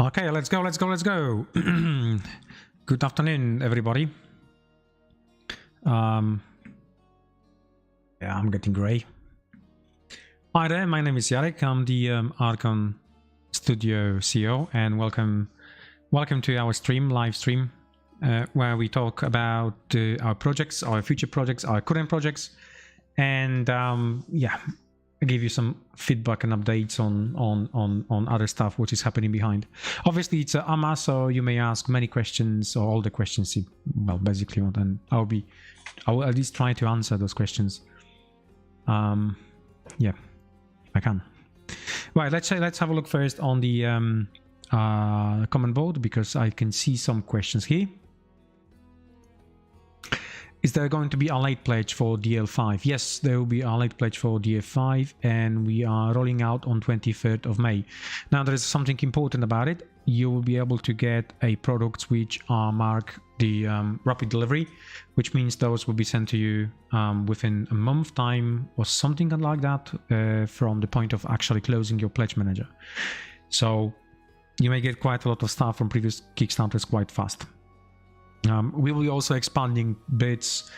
Okay, let's go. Good afternoon, everybody. Yeah, I'm getting gray. Hi there, my name is Jarek. I'm the Archon Studio CEO, and welcome to our live stream, where we talk about our projects, our future projects, our current projects, and yeah, I give you some feedback and updates on other stuff which is happening behind. Obviously, it's AMA, so you may ask many questions or all the questions. Well, basically, and I will at least try to answer those questions. Yeah, I can. Right, let's have a look first on the comment board, because I can see some questions here. Is there going to be a late pledge for DL5? Yes, there will be a late pledge for DL5, and we are rolling out on 23rd of May. Now, there is something important about it. You will be able to get a products which are marked the rapid delivery, which means those will be sent to you within a month time or something like that from the point of actually closing your pledge manager. So you may get quite a lot of stuff from previous Kickstarters quite fast. We will be also expanding bits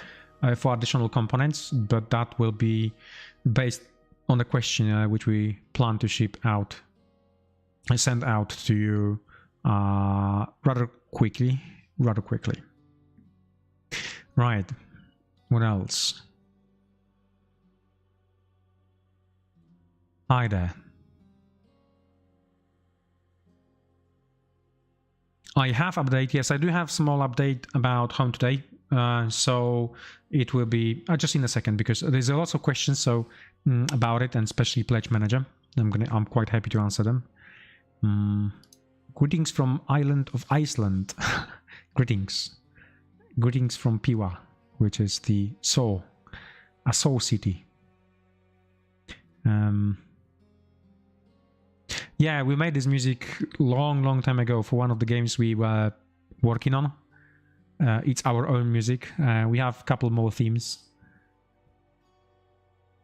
for additional components, but that will be based on the questionnaire which we plan to ship out and send out to you rather quickly. Right, what else? Hi there. I have update. Yes, I do have small update about home today. So it will be just in a second, because there's a lot of questions about it, and especially pledge manager. I'm quite happy to answer them. Greetings from island of Iceland. Greetings from Piła, which is a Soul city. Yeah, we made this music long time ago for one of the games we were working on. It's our own music. We have a couple more themes,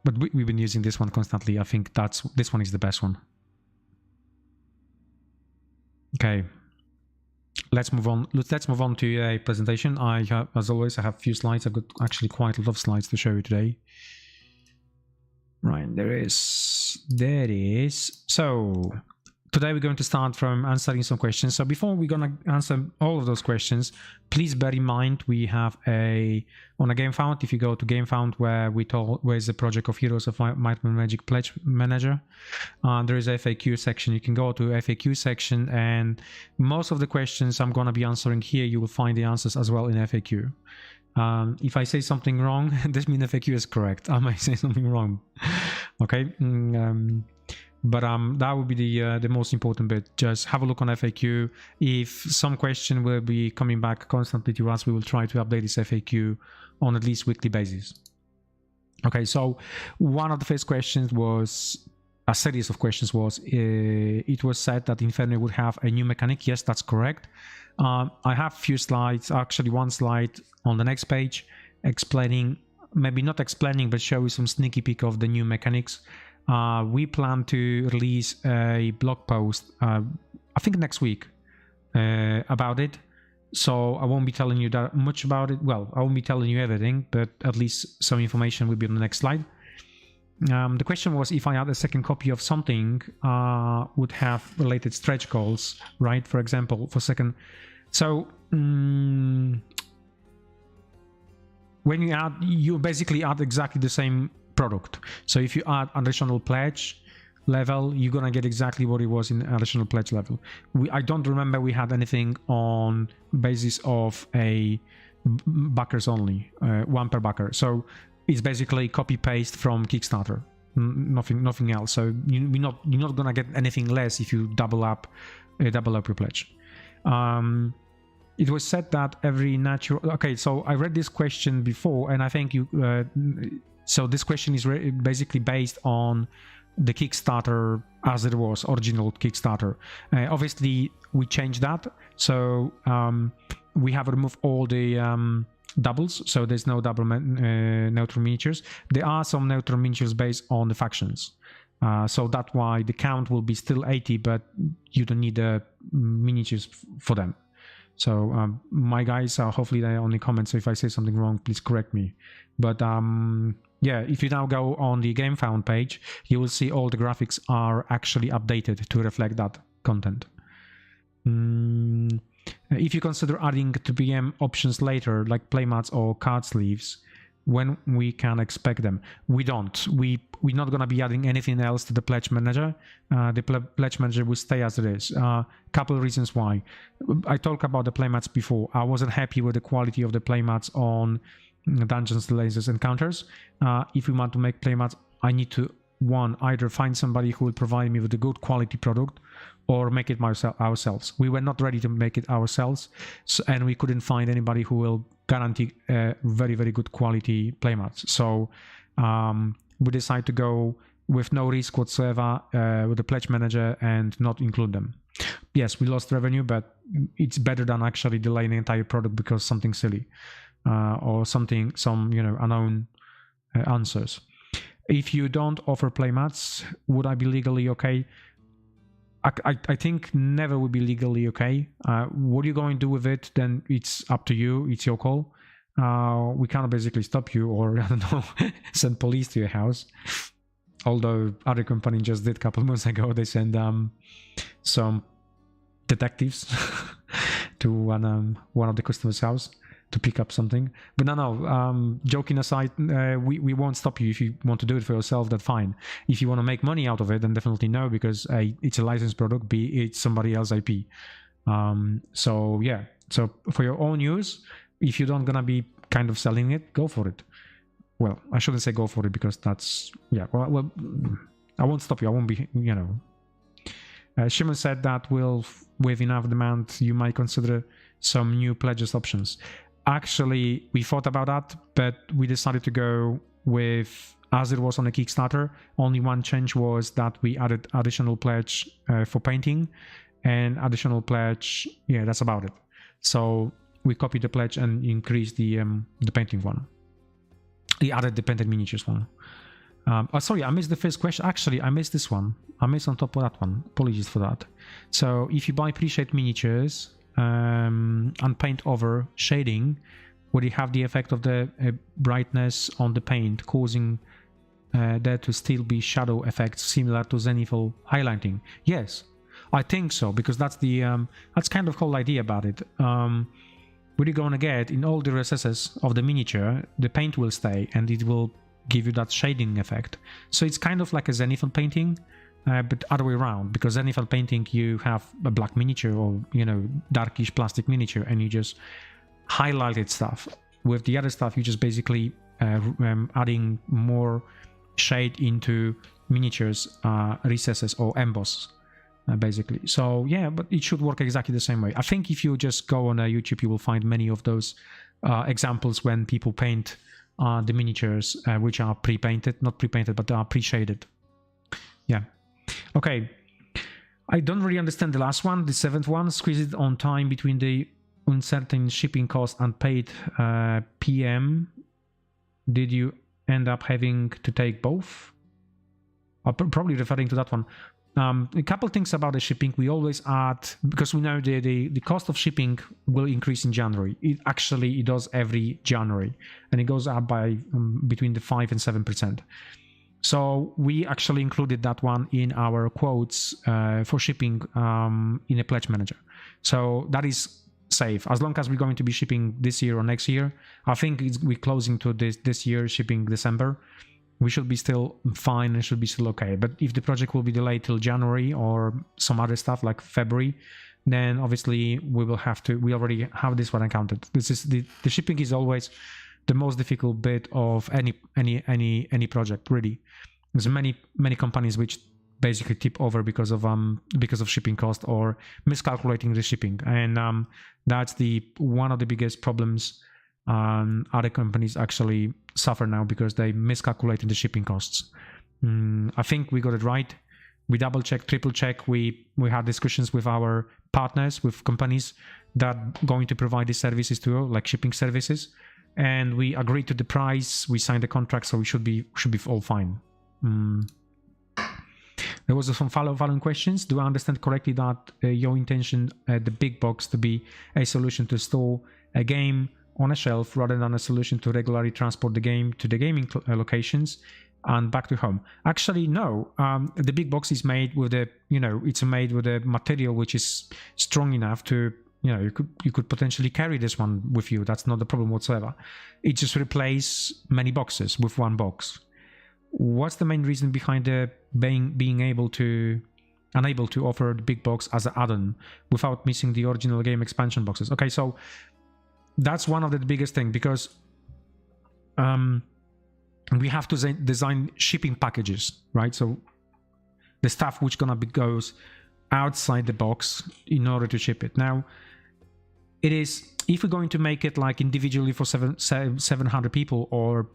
but we've been using this one constantly. I think this one is the best one. Okay, let's move on. Let's move on to a presentation. As always, I have a few slides. I've got actually quite a lot of slides to show you today. Right, there is. So today we're going to start from answering some questions. So before we're gonna answer all of those questions, please bear in mind we have on a Gamefound. If you go to Gamefound, where is the project of Heroes of Might and Magic Pledge Manager, there is a FAQ section. You can go to FAQ section, and most of the questions I'm gonna be answering here, you will find the answers as well in FAQ. If I say something wrong, this means FAQ is correct. I might say something wrong. Okay, but that would be the most important bit. Just have a look on FAQ. If some question will be coming back constantly to us, we will try to update this FAQ on at least weekly basis. Okay, so one of the first questions was a series of questions was it was said that Inferno would have a new mechanic. Yes, that's correct. I have a few slides, actually one slide on the next page explaining, maybe not explaining, but show you some sneaky peek of the new mechanics. We plan to release a blog post, I think next week, about it. So I won't be telling you that much about it. Well, I won't be telling you everything, but at least some information will be on the next slide. The question was if I had a second copy of something, would have related stretch goals, right? For example, for second. So when you add, you basically add exactly the same product. So if you add additional pledge level, you're gonna get exactly what it was in additional pledge level. I don't remember we had anything on basis of a backers only, one per backer. So it's basically copy paste from Kickstarter, nothing else. So you're not gonna get anything less if you double up your pledge. It was said that every natural. Okay, so I read this question before, and I think you. So this question is basically based on the Kickstarter as it was, original Kickstarter. Obviously, we changed that. So we have removed all the doubles, so there's no double neutral miniatures. There are some neutral miniatures based on the factions. So that's why the count will be still 80, but you don't need the miniatures for them. So my guys, hopefully they only comment, so if I say something wrong, please correct me. But yeah, if you now go on the Gamefound page, you will see all the graphics are actually updated to reflect that content. If you consider adding to PM options later, like playmats or card sleeves, when we can expect them? We don't. We're not going to be adding anything else to the pledge manager. The pledge manager will stay as it is. Couple of reasons why. I talked about the playmats before. I wasn't happy with the quality of the playmats on Dungeons, Lasers, Encounters. If we want to make playmats, I need to, one, either find somebody who will provide me with a good quality product or make it ourselves. We were not ready to make it ourselves, and we couldn't find anybody who will guarantee very, very good quality playmats. So we decided to go with no risk whatsoever with the pledge manager and not include them. Yes, we lost revenue, but it's better than actually delaying the entire product because something silly or some unknown answers. If you don't offer playmats, would I be legally okay? I think never would be legally okay. What are you going to do with it? Then it's up to you. It's your call. We can't basically stop you or, I don't know, send police to your house. Although other company just did a couple months ago. They sent some detectives to one of the customers' house to pick up something. But no, joking aside, we won't stop you. If you want to do it for yourself, that's fine. If you want to make money out of it, then definitely no, because it's a licensed product, B, it's somebody else's IP. So yeah, so for your own use, if you're not gonna be kind of selling it, go for it. Well, I shouldn't say go for it because that's, yeah, well I won't stop you. I won't be, Shimon said that with enough demand, you might consider some new pledges options. Actually, we thought about that, but we decided to go with, as it was on a Kickstarter, only one change was that we added additional pledge for painting and additional pledge, yeah, that's about it. So we copied the pledge and increased the painting one. We added the painted miniatures one. Sorry, I missed the first question. Actually, I missed this one. I missed on top of that one. Apologies for that. So if you buy pre-shade miniatures and paint over shading, would it have the effect of the brightness on the paint, causing there to still be shadow effects similar to zenithal highlighting? Yes, I think so, because that's the that's kind of whole idea about it. What you're going to get in all the recesses of the miniature, the paint will stay and it will give you that shading effect. So it's kind of like a zenithal painting, but other way around, because zenithal painting, you have a black miniature or, darkish plastic miniature and you just highlighted stuff. With the other stuff, you just basically adding more shade into miniatures, recesses or emboss. Basically. So yeah, but it should work exactly the same way. I think if you just go on YouTube, you will find many of those examples when people paint the miniatures, which are pre-painted, not pre-painted, but are pre-shaded. Yeah. Okay. I don't really understand the last one, the seventh one. Squeeze it on time between the uncertain shipping cost and paid PM. Did you end up having to take both? Probably referring to that one. A couple things about the shipping. We always add, because we know the cost of shipping will increase in January. It does every January, and it goes up by between the 5 and 7%. So we actually included that one in our quotes for shipping in a pledge manager. So that is safe as long as we're going to be shipping this year or next year. I think we're closing to this year, shipping December. We should be still fine and should be still okay. But if the project will be delayed till January or some other stuff like February, then obviously we already have this one accounted. This is the shipping is always the most difficult bit of any project, really. There's many companies which basically tip over because of shipping cost or miscalculating the shipping, and that's one of the biggest problems. Other companies actually suffer now because they miscalculated the shipping costs. I think we got it right. We double check, triple check. We had discussions with our partners, with companies that are going to provide these services to, like shipping services, and we agreed to the price. We signed the contract, so we should be all fine. there was some following questions. Do I understand correctly that your intention, the big box, to be a solution to store a game on a shelf rather than a solution to regularly transport the game to the gaming locations and back to home? Actually, no. The big box is made with it's made with a material which is strong enough to, you could potentially carry this one with you. That's not the problem whatsoever. It just replaces many boxes with one box. What's the main reason behind the being unable to offer the big box as an add-on without missing the original game expansion boxes? Okay, so that's one of the biggest thing, because we have to design shipping packages, right? So the stuff which gonna goes outside the box in order to ship it. Now, it is, if we're going to make it like individually for 700 people or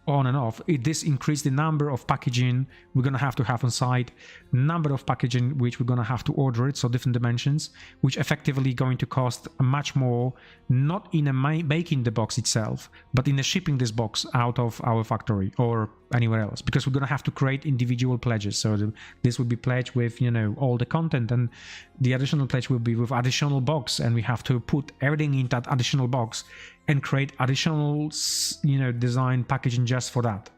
on and off, this increase the number of packaging we're going to have on site, number of packaging which we're going to have to order it, so different dimensions, which effectively going to cost much more, not in making the box itself, but in shipping this box out of our factory or anywhere else, because we're going to have to create individual pledges. So this would be pledged with all the content, and the additional pledge will be with additional box, and we have to put everything in that additional box and create additional design packaging just for that.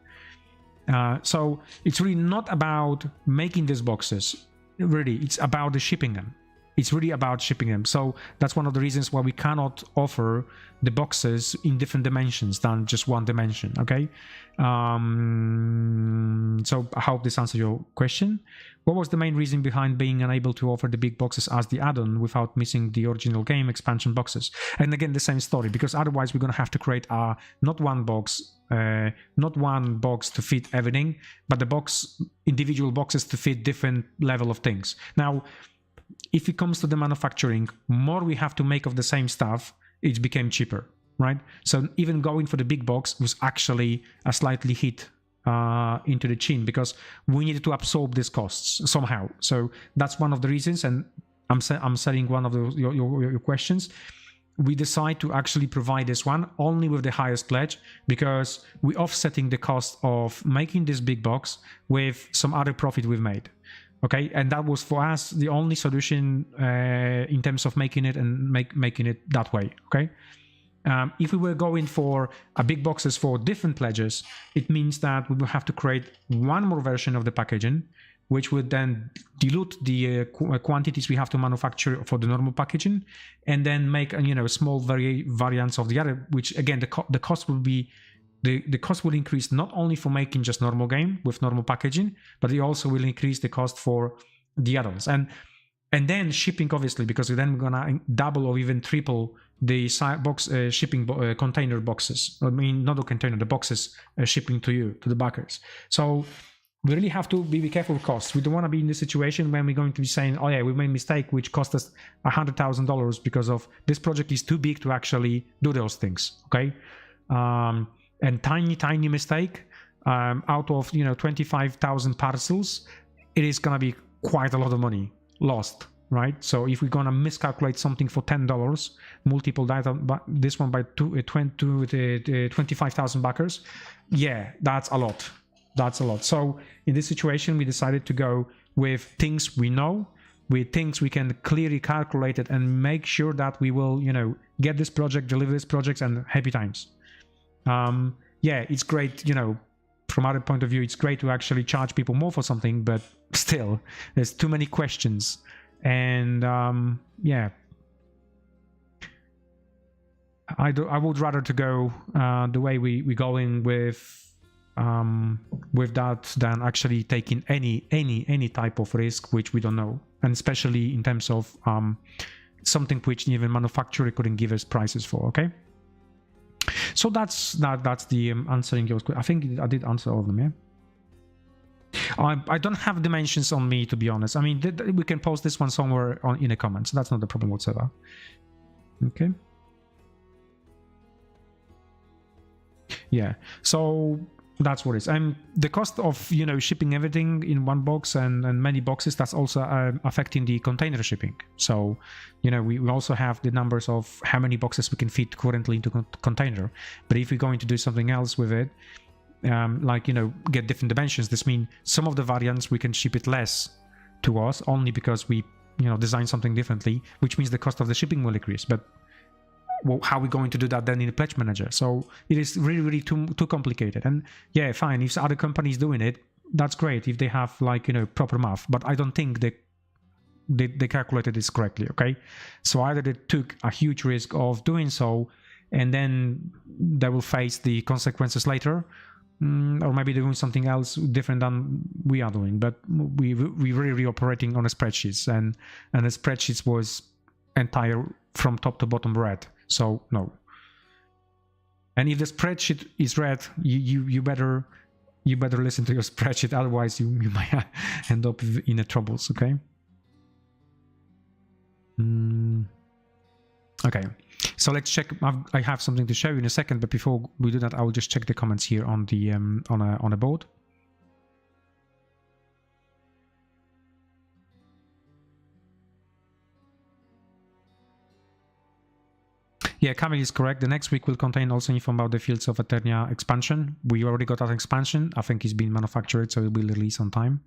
So it's really not about making these boxes, really it's about the shipping them. It's really about shipping them. So that's one of the reasons why we cannot offer the boxes in different dimensions than just one dimension. Okay. So I hope this answers your question. What was the main reason behind being unable to offer the big boxes as the add-on without missing the original game expansion boxes? And again, the same story, because otherwise we're going to have to create not one box to fit everything, but individual boxes to fit different level of things. Now, if it comes to the manufacturing, more we have to make of the same stuff, it became cheaper, right? So even going for the big box was actually a slightly hit into the chin, because we needed to absorb these costs somehow. So that's one of the reasons, and I'm setting one of your questions. We decide to actually provide this one only with the highest pledge, because we're offsetting the cost of making this big box with some other profit we've made. Okay, and that was for us the only solution in terms of making it and making it that way. Okay, if we were going for a big boxes for different pledges, it means that we will have to create one more version of the packaging, which would then dilute the quantities we have to manufacture for the normal packaging, and then make small variants of the other. Which again, the cost will be. The cost will increase not only for making just normal game with normal packaging, but it also will increase the cost for the add-ons, and then shipping, obviously, because then we're gonna double or even triple the box shipping container boxes. I mean, not the container, the boxes shipping to the backers. So we really have to be careful with costs. We don't want to be in the situation when we're going to be saying, oh yeah, we made a mistake which cost us $100,000 because of this project is too big to actually do those things. Okay. And tiny mistake out of 25,000 parcels, it is gonna be quite a lot of money lost, right? So if we're gonna miscalculate something for $10, multiple this one by 25,000 backers, yeah, that's a lot. That's a lot. So in this situation, we decided to go with things we know, with things we can clearly calculate it and make sure that we will, get this project, deliver this project, and happy times. Yeah, it's great, from our point of view, it's great to actually charge people more for something, but still, there's too many questions. And yeah, I would rather to go the way we going with that than actually taking any type of risk which we don't know, and especially in terms of something which even manufacturer couldn't give us prices for. Okay. So that's the answering your question. I think I did answer all of them, yeah? I don't have dimensions on me, to be honest. I mean, we can post this one somewhere in the comments. That's not a problem whatsoever. Okay. Yeah, so that's what it is. And the cost of, shipping everything in one box and many boxes, that's also affecting the container shipping. So, we also have the numbers of how many boxes we can fit currently into container. But if we're going to do something else with it, like, you know, get different dimensions. This means some of the variants we can ship it less to us only because we, you know, design something differently, which means the cost of the shipping will increase. But well, how are we going to do that then in the pledge manager? So it is really too complicated. And yeah, fine, if other companies doing it, that's great if they have, like, you know, proper math, but I don't think they calculated this correctly. Okay, so either they took a huge risk of doing so and then they will face the consequences later, or maybe they're doing something else different than we are doing. But we really operating on a spreadsheets, and the spreadsheets was entire from top to bottom red. So no. And if the spreadsheet is red, you better listen to your spreadsheet, otherwise you might end up in troubles. Okay. Okay, so let's check. I have something to show you in a second, but before we do that, I will just check the comments here on the on a board. Yeah, Camille is correct. The next week will contain also info about the Fields of Eternia expansion. We already got that expansion. I think it's been manufactured, so it will release on time.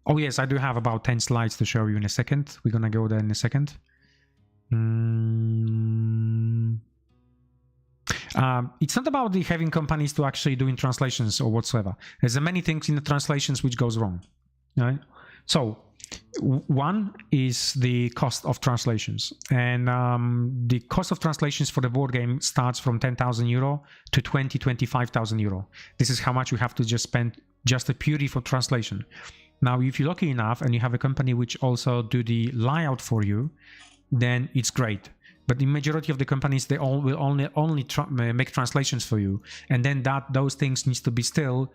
Oh yes, I do have about 10 slides to show you in a second. We're gonna go there in a second. It's not about having companies to actually doing translations or whatsoever. There's many things in the translations which goes wrong. Right? So one is the cost of translations, and the cost of translations for the board game starts from 10,000 euro to 25,000 euro. This is how much you have to just spend just purely for translation. Now, if you're lucky enough and you have a company which also do the layout for you, then it's great. But the majority of the companies, they all will only make translations for you, and then those things needs to be still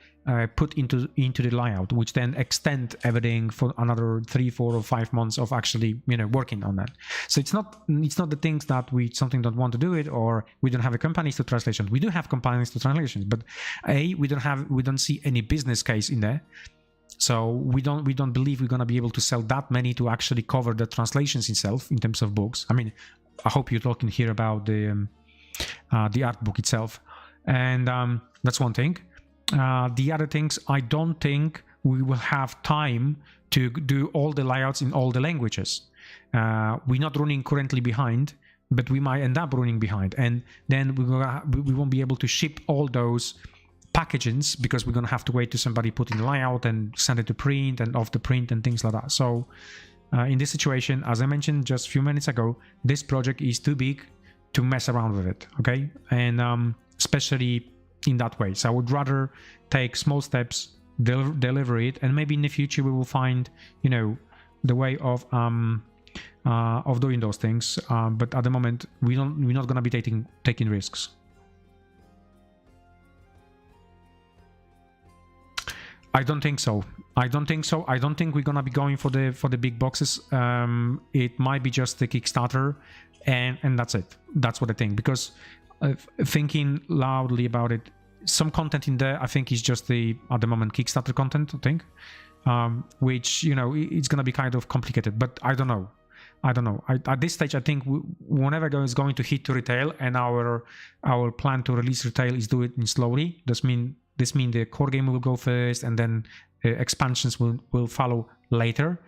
put into the layout, which then extend everything for another 3, 4, or 5 months of actually, you know, working on that. So it's not the things that we don't want to do it, or we don't have a companies to translations. We do have companies to translations, but we don't see any business case in there. So we don't believe we're gonna be able to sell that many to actually cover the translations itself in terms of books. I mean, I hope you're talking here about the art book itself, and that's one thing. The other things, I don't think we will have time to do all the layouts in all the languages. We're not running currently behind, but we might end up running behind, and then we won't be able to ship all those packages because we're gonna have to wait to somebody put in the layout and send it to print and off the print and things like that. So in this situation, as I mentioned just a few minutes ago, this project is too big to mess around with it, okay? And especially in that way. So I would rather take small steps, deliver it, and maybe in the future we will find, you know, the way of doing those things. But at the moment, we're not gonna be taking risks. I don't think so. I don't think we're gonna be going for the big boxes. It might be just the Kickstarter, and that's it. That's what I think. Because thinking loudly about it, some content in there I think is just at the moment Kickstarter content. I think, which, you know, it's gonna be kind of complicated. But I don't know. At this stage, I think whenever is going to hit to retail, and our plan to release retail is do it slowly. This means the core game will go first, and then expansions will follow later.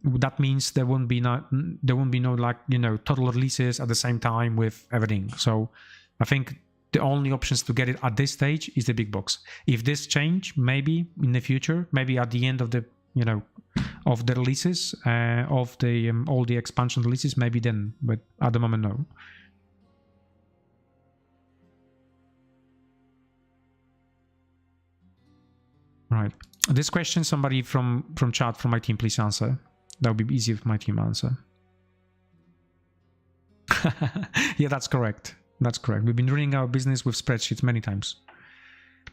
That means there won't be no like, you know, total releases at the same time with everything. So I think the only options to get it at this stage is the big box. If this change, maybe in the future, maybe at the end of the, you know, of the releases of the all the expansion releases, maybe then. But at the moment, no. Right. This question, somebody from chat, from my team, please answer. That would be easy if my team answer. Yeah, that's correct. That's correct. We've been running our business with spreadsheets many times.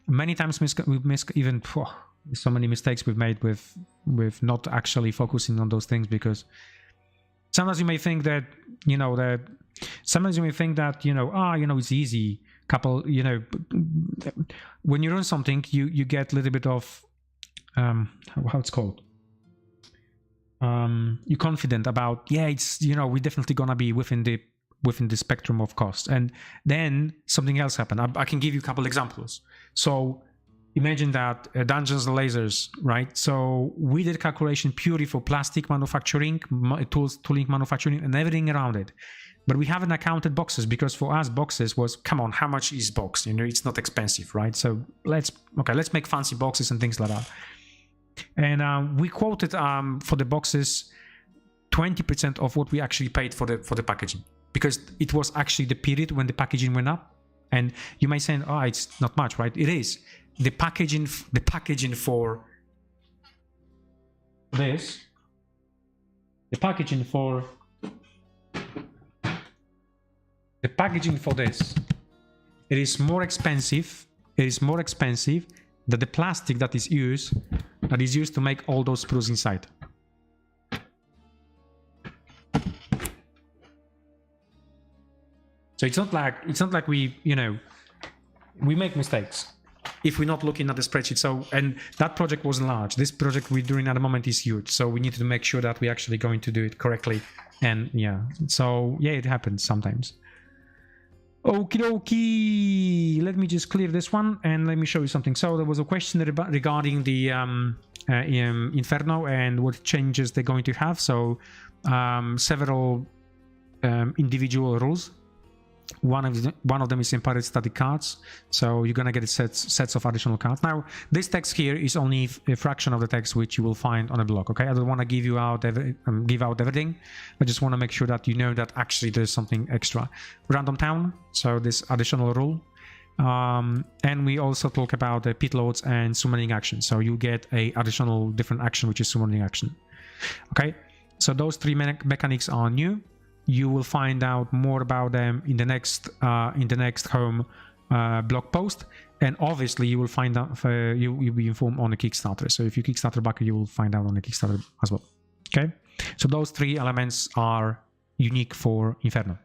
Many times so many mistakes we've made with not actually focusing on those things, because sometimes you may think that, you know, it's easy. You know, when you run something, you get a little bit of how it's called. You're confident about, yeah, it's, you know, we're definitely gonna be within the spectrum of cost, and then something else happened. I can give you a couple examples. So imagine that dungeons and lasers, right? So we did calculation purely for plastic manufacturing, tooling manufacturing, and everything around it. But we haven't accounted boxes, because for us boxes was, come on, how much is box? You know, it's not expensive, right? So let's make fancy boxes and things like that. And we quoted for the boxes 20% of what we actually paid for the packaging, because it was actually the period when the packaging went up. And you might say, oh, it's not much, right? It is. The packaging for this, the packaging for this, it is more expensive. It is more expensive than the plastic that is used to make all those sprues inside. So it's not like we, you know, we make mistakes if we're not looking at the spreadsheet. So, and that project wasn't large. This project we're doing at the moment is huge. So we need to make sure that we're actually going to do it correctly. And yeah, so yeah, it happens sometimes. Okie dokie. Let me just clear this one and let me show you something. So there was a question regarding the Inferno and what changes they're going to have. So several individual rules. One of them is empowered static cards, so you're gonna get sets of additional cards. Now, this text here is only a fraction of the text which you will find on a blog. Okay, I don't want to give out everything. I just want to make sure that you know that actually there's something extra. Random town, so this additional rule, and we also talk about the pit loads and summoning action. So you get a additional different action which is summoning action. Okay, so those three mechanics are new. You will find out more about them in the next home blog post, and obviously you will find out. You'll be informed on the Kickstarter. So if you Kickstarter backer, you will find out on the Kickstarter as well. Okay, so those three elements are unique for Inferno.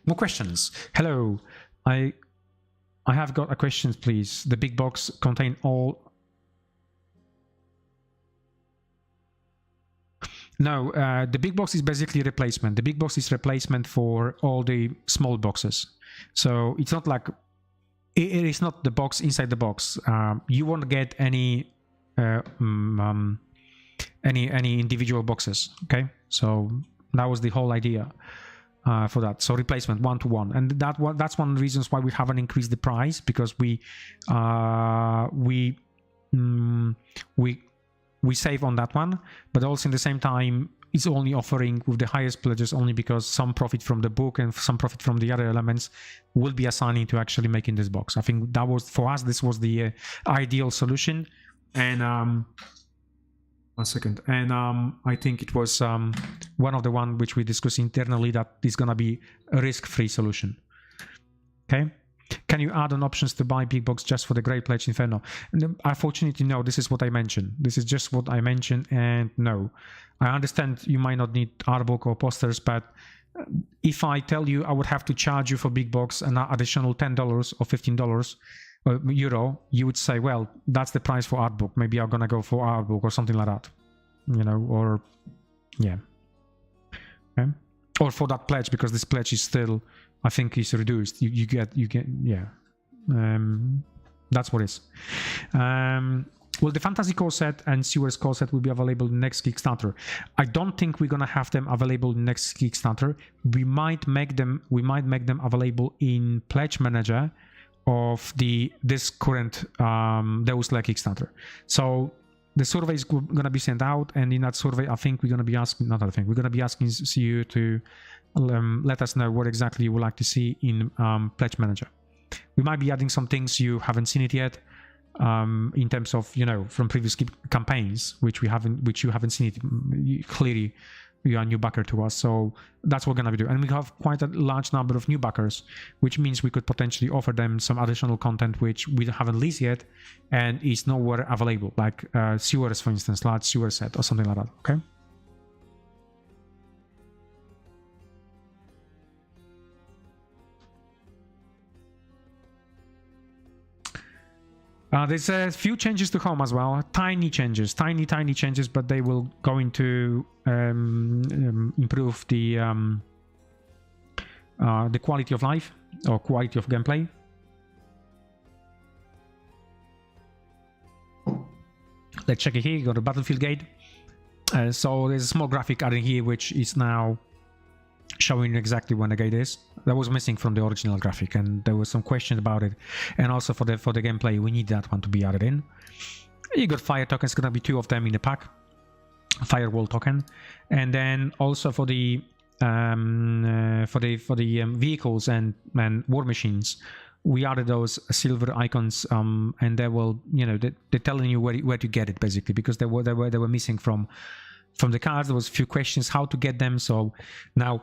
More questions. Hello, I have got a question, please. The big box contain all. No, the big box is basically replacement. The big box is replacement for all the small boxes. So it's not like it is not the box inside the box. You won't get any individual boxes. Okay, so that was the whole idea for that. So replacement 1-to-1, and that's one of the reasons why we haven't increased the price, because we save on that one, but also in the same time it's only offering with the highest pledges only because some profit from the book and some profit from the other elements will be assigning to actually making this box. I think that was, for us, this was the ideal solution. And one second, and I think it was one of the one which we discussed internally that is gonna be a risk-free solution. Okay. Can you add on options to buy big box just for the Great Pledge Inferno? Unfortunately, no, this is what I mentioned. This is just what I mentioned, and no. I understand you might not need art book or posters, but if I tell you I would have to charge you for big box an additional $10 or $15 euro, you would say, well, that's the price for art book. Maybe I'm gonna go for art book or something like that, you know, or yeah. Okay. Or for that pledge, because this pledge is still, I think, is reduced. You get yeah. That's what it is. Well, the Fantasy core set and Sewers core set will be available in next Kickstarter. I don't think we're gonna have them available in next Kickstarter. We might make them available in Pledge Manager of this current Deus Ex Kickstarter. So the survey is gonna be sent out, and in that survey, I think we're gonna be asking, we're gonna be asking CU to let us know what exactly you would like to see in Pledge Manager. We might be adding some things you haven't seen it yet, in terms of, you know, from previous campaigns, which you haven't seen it. Clearly, you are a new backer to us, so that's what we're gonna be doing. And we have quite a large number of new backers, which means we could potentially offer them some additional content which we haven't released yet and is nowhere available, like sewers, for instance, large sewer set or something like that. Okay. There's a few changes to home as well. Tiny changes, tiny changes, but they will going to improve the the quality of life or quality of gameplay. Let's check it here. You got a battlefield gate. So there's a small graphic added here, which is now showing exactly when the gate is. That was missing from the original graphic, and there was some questions about it. And also for the gameplay, we need that one to be added in. You got fire tokens, gonna be 2 of them in the pack. Firewall token, and then also for the vehicles and war machines, we added those silver icons, and they will, you know, they're telling you where to get it basically, because they were missing from the cards. There was a few questions how to get them, so now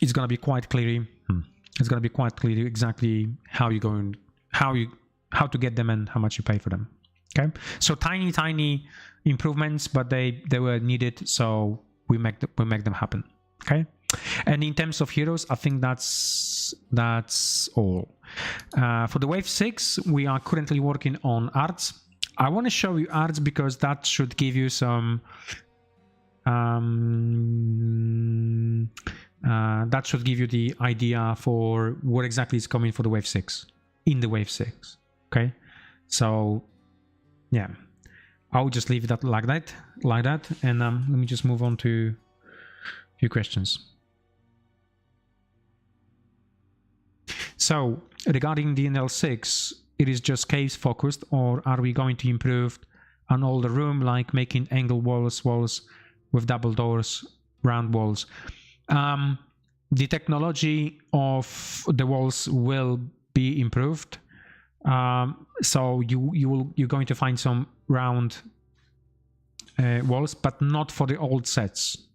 it's gonna be quite clear. It's gonna be quite clear exactly how to get them and how much you pay for them. Okay, so tiny improvements, but they were needed, so we make them happen. Okay, and in terms of heroes, I think that's all. For the wave 6, we are currently working on arts. I want to show you arts because that should give you some that should give you the idea for what exactly is coming for the wave 6 in the wave 6. Okay, so yeah, I'll just leave that like that, and let me just move on to a few questions. So regarding DNL6, it is just caves focused, or are we going to improve on all the room, like making angle walls with double doors, round walls? The technology of the walls will be improved. So you're going to find some round walls, but not for the old sets.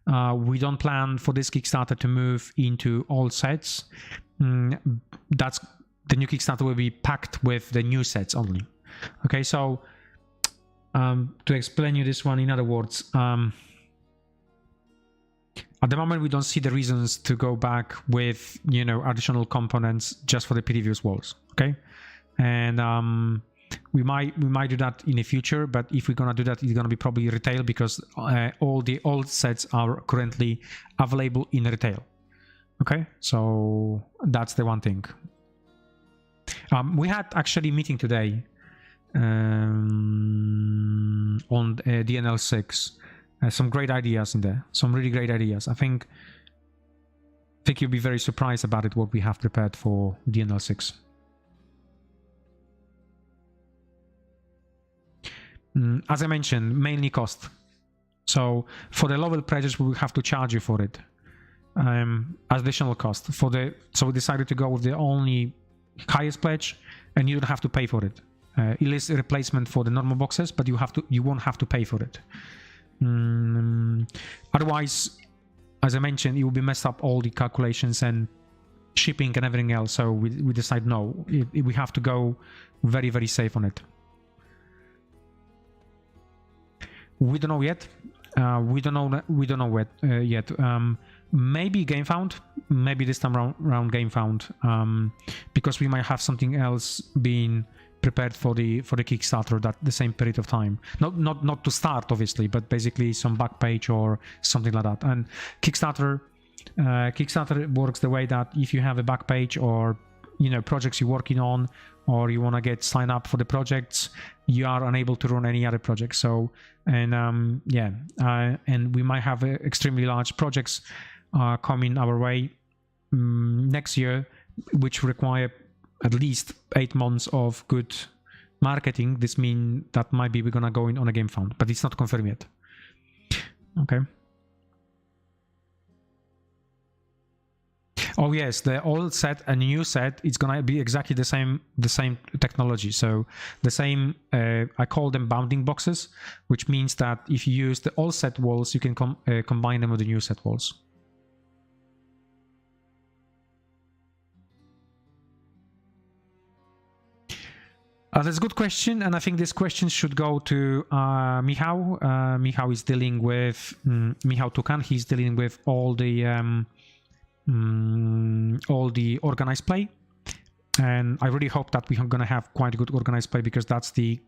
We don't plan for this Kickstarter to move into old sets. That's the new Kickstarter will be packed with the new sets only. Okay, so to explain you this one in other words, at the moment we don't see the reasons to go back with, you know, additional components just for the previous walls. Okay, and we might do that in the future, but if we're gonna do that, it's gonna be probably retail, because all the old sets are currently available in retail. Okay, so that's the one thing. We had actually a meeting today on DNL6. Some great ideas in there, some really great ideas. I think you'll be very surprised about it, what we have prepared for DNL6. As I mentioned, mainly cost. So for the level pledges, we will have to charge you for it. Additional cost for so we decided to go with the only highest pledge, and you don't have to pay for it. It is a replacement for the normal boxes, but you won't have to pay for it. Otherwise, as I mentioned, it will be messed up all the calculations and shipping and everything else. So we decide no, we have to go very, very safe on it. We don't know yet. We don't know what yet. Maybe Gamefound. Maybe this time around Gamefound, because we might have something else being prepared for the Kickstarter at the same period of time. Not to start obviously, but basically some back page or something like that. And Kickstarter works the way that if you have a back page, or you know, projects you're working on, or you want to get signed up for the projects, you are unable to run any other projects. So and and we might have extremely large projects coming our way next year, which require at least 8 months of good marketing. This means that might be we're gonna go in on a Gamefound, but it's not confirmed yet. Okay. Oh yes, the old set and new set, it's gonna be exactly the same technology. So the same, I call them bounding boxes, which means that if you use the old set walls, you can combine them with the new set walls. That's a good question, and I think this question should go to Michał. Michał is dealing with Michał Tukan. He's dealing with all the organized play, and I really hope that we're gonna have quite a good organized play, because that's the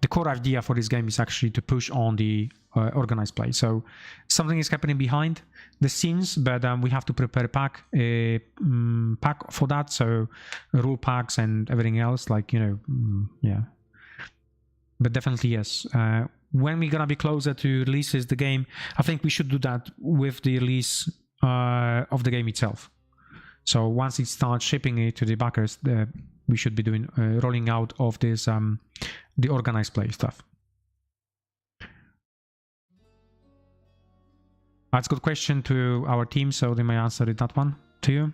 the core idea for this game is actually to push on the organized play. So something is happening behind the scenes, but we have to prepare a pack for that. So rule packs and everything else, like, you know, yeah. But definitely, yes. When we're gonna be closer to releases the game, I think we should do that with the release of the game itself. So once it starts shipping it to the backers, we should be doing rolling out of this the organized play stuff. That's a good question to our team, so they may answer it, that one to you.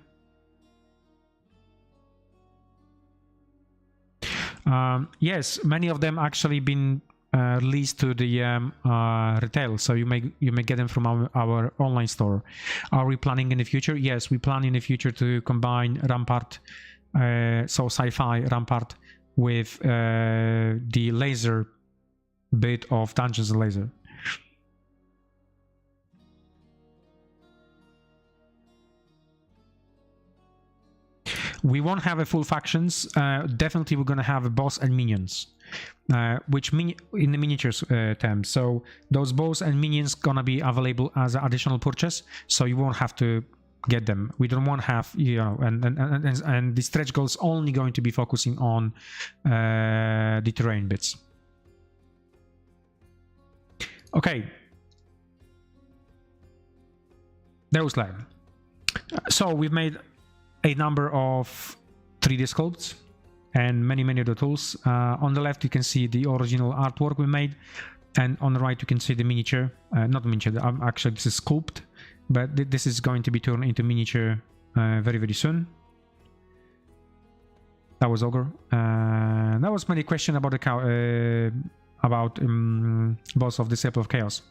Yes, many of them actually been released to the retail, so you may get them from our online store. Are we planning in the future? Yes, we plan in the future to combine Rampart, so sci-fi Rampart, with the laser bit of Dungeons and Laser. We won't have a full factions. Definitely we're going to have a boss and minions, which in the miniatures terms. So those boss and minions gonna be available as an additional purchase, so you won't have to get them. We don't want to have, you know, and the stretch goal is only going to be focusing on the terrain bits. Okay. Those like. So we've made a number of 3D sculpts and many other tools. On the left you can see the original artwork we made, and on the right you can see the miniature, not miniature, actually this is sculpt, but this is going to be turned into miniature very soon. That was Ogre. That was many question about the cow, about boss of Disciple of Chaos.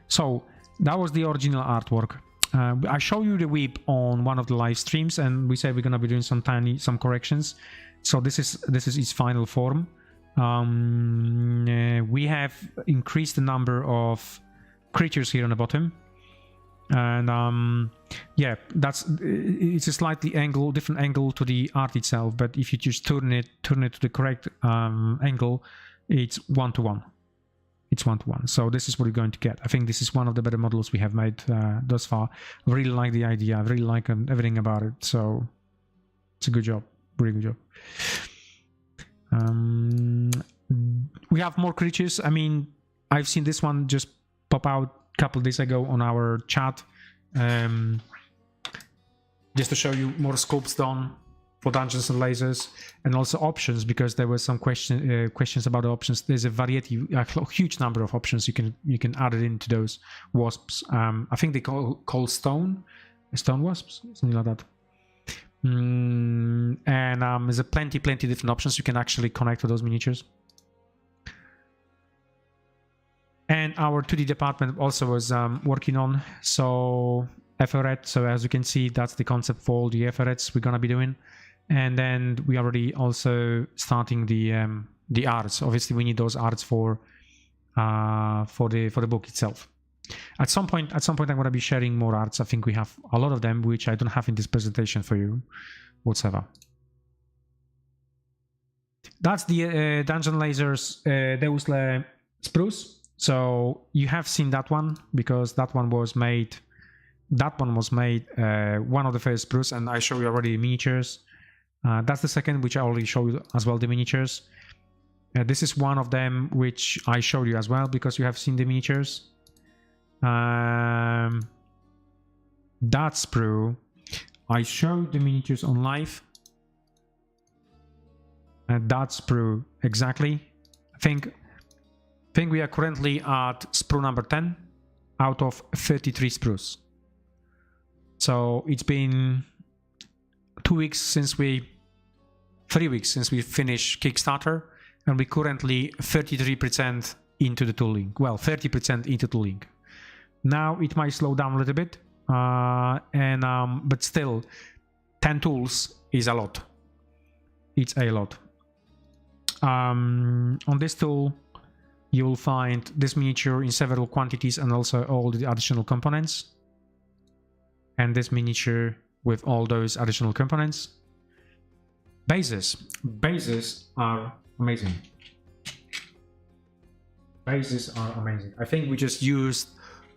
So that was the original artwork. I show you the whip on one of the live streams, and we said we're gonna be doing some corrections. So this is its final form. We have increased the number of creatures here on the bottom, and yeah, it's a slightly different angle to the art itself. But if you just turn it to the correct angle, it's 1-to-1. It's 1-to-1. So this is what you're going to get. I think this is one of the better models we have made thus far. I really like the idea. I really like everything about it. So it's a good job. Really good job. We have more creatures. I mean, I've seen this one just pop out a couple days ago on our chat. Just to show you more scopes done for Dungeons and Lasers, and also options, because there were some questions about the options. There's a variety, a huge number of options you can add it into those wasps. I think they call stone wasps, something like that. And there's a plenty different options you can actually connect to those miniatures. And our 2D department also was working on Eferet. So as you can see, that's the concept for all the Eferets we're gonna be doing. And then we already also starting the arts. Obviously, we need those arts for the book itself. At some point, I'm going to be sharing more arts. I think we have a lot of them, which I don't have in this presentation for you whatsoever. That's the Dungeon Lasers Deus Le Spruce. So you have seen that one, because that one was made. One of the first spruce, and I show you already the miniatures. That's the second, which I already showed you as well, the miniatures. This is one of them, which I showed you as well, because you have seen the miniatures. That sprue, I showed the miniatures on live. That sprue, exactly. I think we are currently at sprue number 10 out of 33 sprues. So it's been 3 weeks since we finished Kickstarter, and we're currently 33% into the tooling. Well, 30% into tooling. Now it might slow down a little bit, but still, 10 tools is a lot. It's a lot. On this tool, you will find this miniature in several quantities and also all the additional components. And this miniature with all those additional components. Bases are amazing. Bases are amazing. I think we just used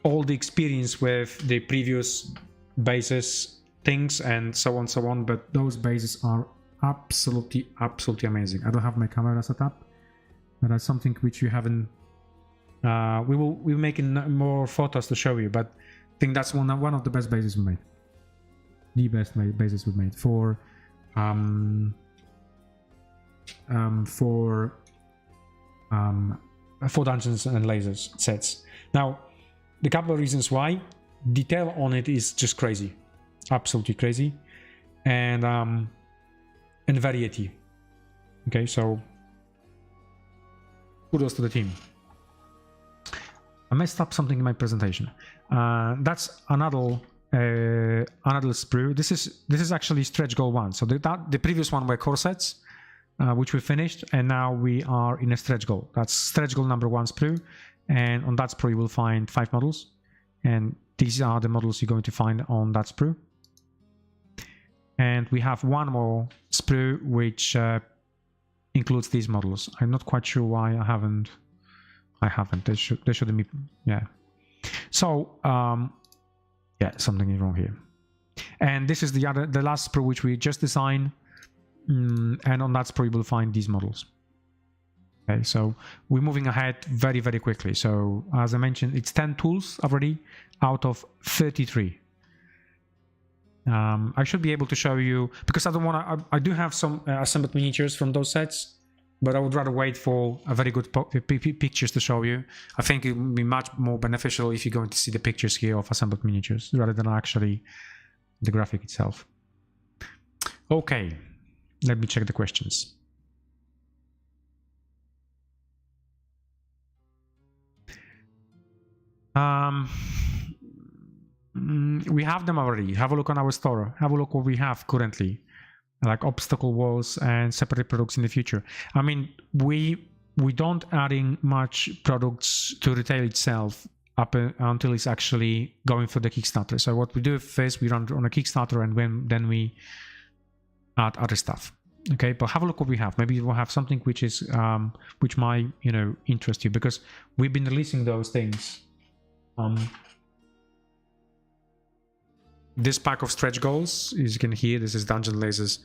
all the experience with the previous bases things and so on, but those bases are absolutely amazing. I don't have my camera set up, but that's something which you haven't. We'll make more photos to show you, but I think that's one of the best bases we made. The best bases we've made for Dungeons and Lasers sets. Now, the couple of reasons why. Detail on it is just crazy, absolutely crazy, and variety. Okay, so kudos to the team. I messed up something in my presentation. That's another sprue. This is actually stretch goal 1. So the previous one were core sets, which we finished, and now we are in a stretch goal. That's stretch goal number 1 sprue, and on that sprue you will find 5 models, and these are the models you're going to find on that sprue. And we have one more sprue which includes these models. I'm not quite sure why I haven't. There shouldn't be. Yeah. So yeah, something is wrong here. And this is the last sprue which we just designed. And on that sprue you will find these models. Okay, so we're moving ahead very quickly. So as I mentioned, it's 10 tools already out of 33. I should be able to show you, because I don't want to. I do have some assembled miniatures from those sets, but I would rather wait for a very good pictures to show you. I think it would be much more beneficial if you're going to see the pictures here of assembled miniatures rather than actually the graphic itself. Okay, let me check the questions. We have them already. Have a look on our store. Have a look what we have currently, like obstacle walls and separate products in the future. I mean, we don't adding much products to retail itself up until it's actually going for the Kickstarter. So what we do first, we run on a Kickstarter, and then we add other stuff. Okay, but have a look what we have. Maybe we'll have something which is which might interest you, because we've been releasing those things. This pack of stretch goals, as you can hear, this is Dungeon Lasers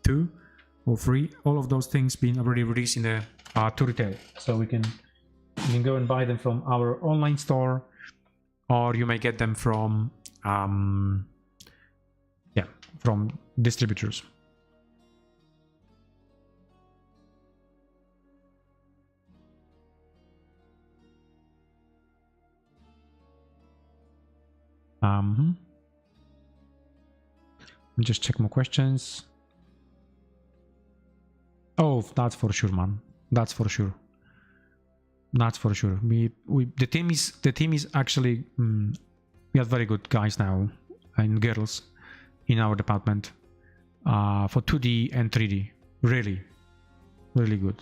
2 or 3. All of those things being already released in the to retail, so you can go and buy them from our online store, or you may get them from from distributors. Let me just check more questions. Oh, that's for sure, man. That's for sure. That's for sure. The team is actually we have very good guys now and girls in our department for 2D and 3D. Really good.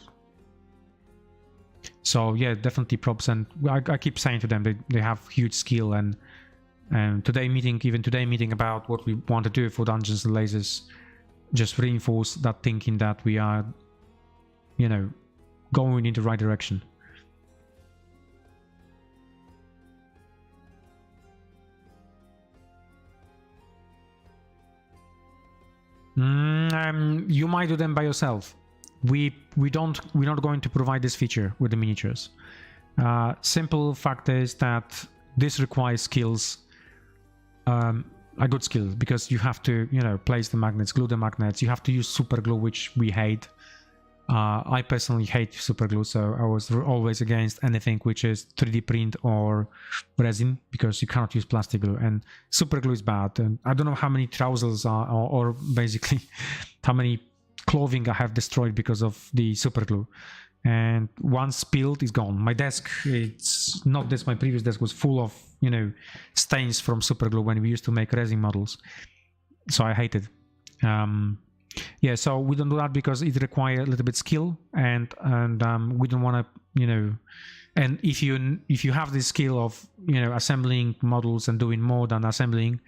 So yeah, definitely props, and I keep saying to them they have huge skill, and today meeting about what we want to do for Dungeons and Lasers just reinforce that thinking that we are going in the right direction. You might do them by yourself. We're not going to provide this feature with the miniatures. Simple fact is that this requires skills, a good skill, because you have to place the magnets, glue the magnets. You have to use super glue, which we hate. I personally hate super glue, so I was always against anything which is 3D print or resin, because you cannot use plastic glue, and super glue is bad. And I don't know how many trousers are, or basically how many clothing I have destroyed because of the super glue. And once spilled, it's gone. My desk, it's not this, my previous desk was full of stains from super glue when we used to make resin models, so I hate it. Yeah, so we don't do that because it requires a little bit skill, and we don't want to and if you have the skill of assembling models and doing more than assembling,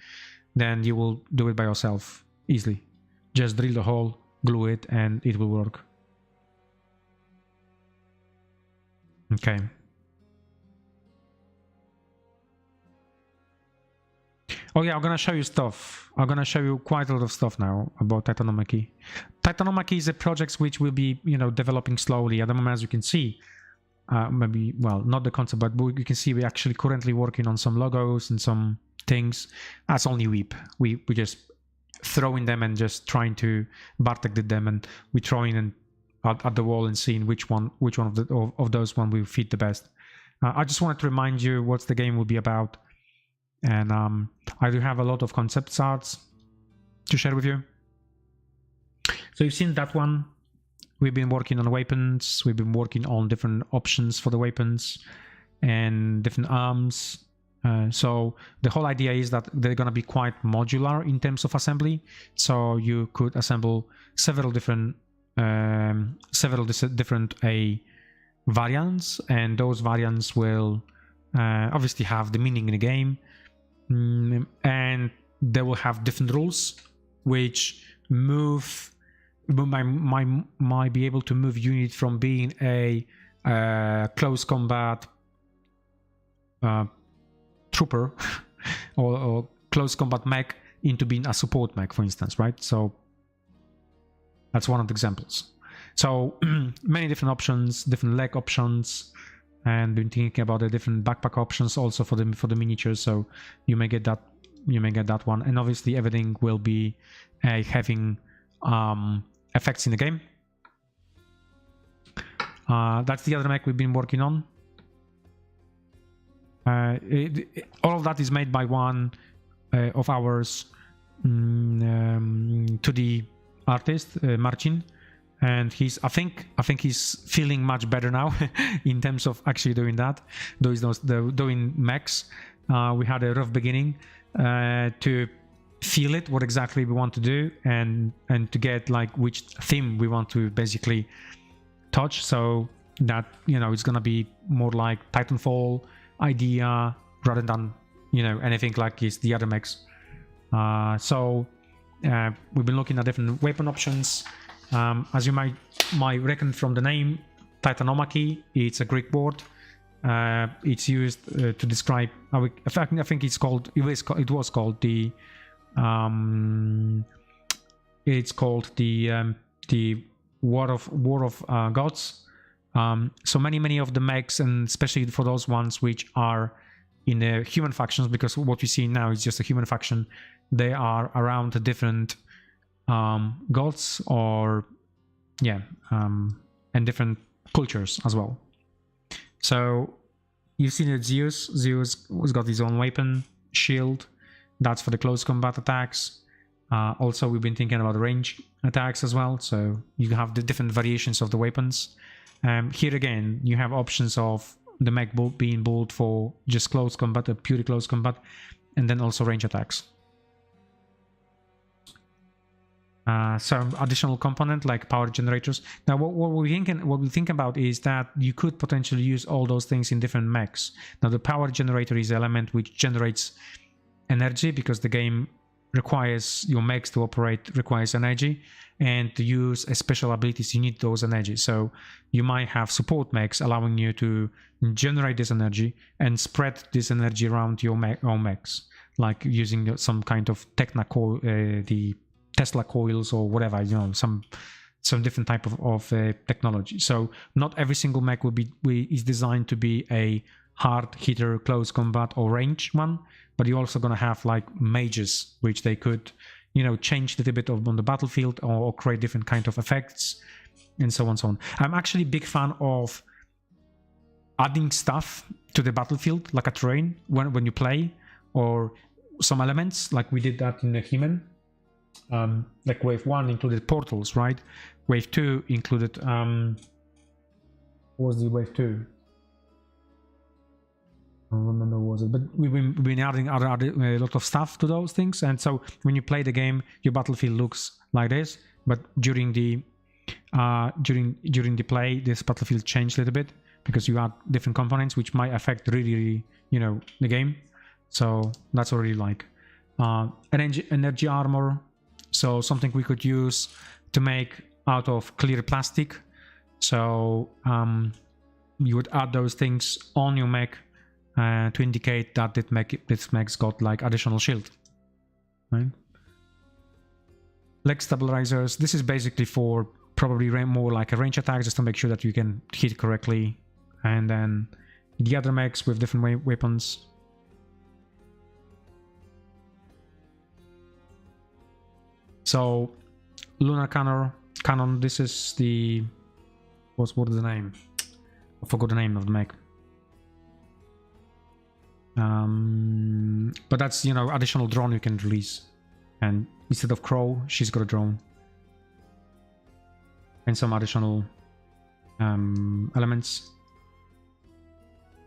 then you will do it by yourself easily. Just drill the hole, glue it, and it will work. Okay. Oh yeah, I'm gonna show you stuff. I'm gonna show you quite a lot of stuff now about Titanomachy. Titanomachy is a project which will be, developing slowly at the moment, as you can see. Maybe, well, not the concept, but you can see we're actually currently working on some logos and some things. That's only Weep. We just throwing them and just trying to Bartek did them, and we throwing in at the wall and seeing which one of those one will fit the best. I just wanted to remind you what the game will be about. And I do have a lot of concept arts to share with you. So you've seen that one. We've been working on weapons. We've been working on different options for the weapons and different arms. So the whole idea is that they're going to be quite modular in terms of assembly. So you could assemble several different variants, and those variants will obviously have the meaning in the game. And they will have different rules which might be able to move unit from being a close combat trooper or close combat mech into being a support mech, for instance, right? So that's one of the examples. So many different options, different leg options, and been thinking about the different backpack options also for the miniatures. So you may get that one, and obviously everything will be having effects in the game. That's the other mech we've been working on. All of that is made by one of ours 2D artist, Marcin. And I think he's feeling much better now in terms of actually doing that, doing mechs. We had a rough beginning to feel it, what exactly we want to do, and to get like which theme we want to basically touch. So that it's gonna be more like Titanfall idea rather than anything like the other mechs. So we've been looking at different weapon options. As you might reckon from the name, Titanomachy, it's a Greek word. It's used to describe. I think it's called. It was called the. It's called the War of Gods. So many of the mechs, and especially for those ones which are in the human factions, because what we see now is just a human faction. They are around the different gods and different cultures as well. So you've seen that Zeus has got his own weapon, shield. That's for the close combat attacks. Also, we've been thinking about range attacks as well. So you have the different variations of the weapons. Here again, you have options of the mech being built for just close combat, purely close combat, and then also range attacks. Some additional component like power generators. Now, what we think about is that you could potentially use all those things in different mechs. Now, the power generator is an element which generates energy, because the game requires your mechs to operate, requires energy, and to use special abilities you need those energy. So you might have support mechs allowing you to generate this energy and spread this energy around your own mechs, like using some kind of the Tesla coils or whatever, some different type of technology. So not every single mech is designed to be a hard hitter, close combat or range one, but you're also going to have like mages, which they could change a little bit on the battlefield or create different kind of effects, and so on and so on. I'm actually a big fan of adding stuff to the battlefield, like a terrain when you play, or some elements like we did that in the He-Man. Like wave 1 included portals, right? Wave 2 included what was the wave 2? I don't remember what was it, but we've been adding a lot of stuff to those things. And so when you play the game, your battlefield looks like this, but during the play, this battlefield changed a little bit, because you add different components which might affect really the game. So that's what I really like. Energy armor. So something we could use to make out of clear plastic. So you would add those things on your mech to indicate that this mech's got like additional shield, right? Leg stabilizers, this is basically for probably more like a range attack, just to make sure that you can hit correctly. And then the other mechs with different weapons. So lunar cannon, this is the what is the name? I forgot the name of the mech. But that's, you know, additional drone you can release, and instead of Crow, she's got a drone and some additional elements.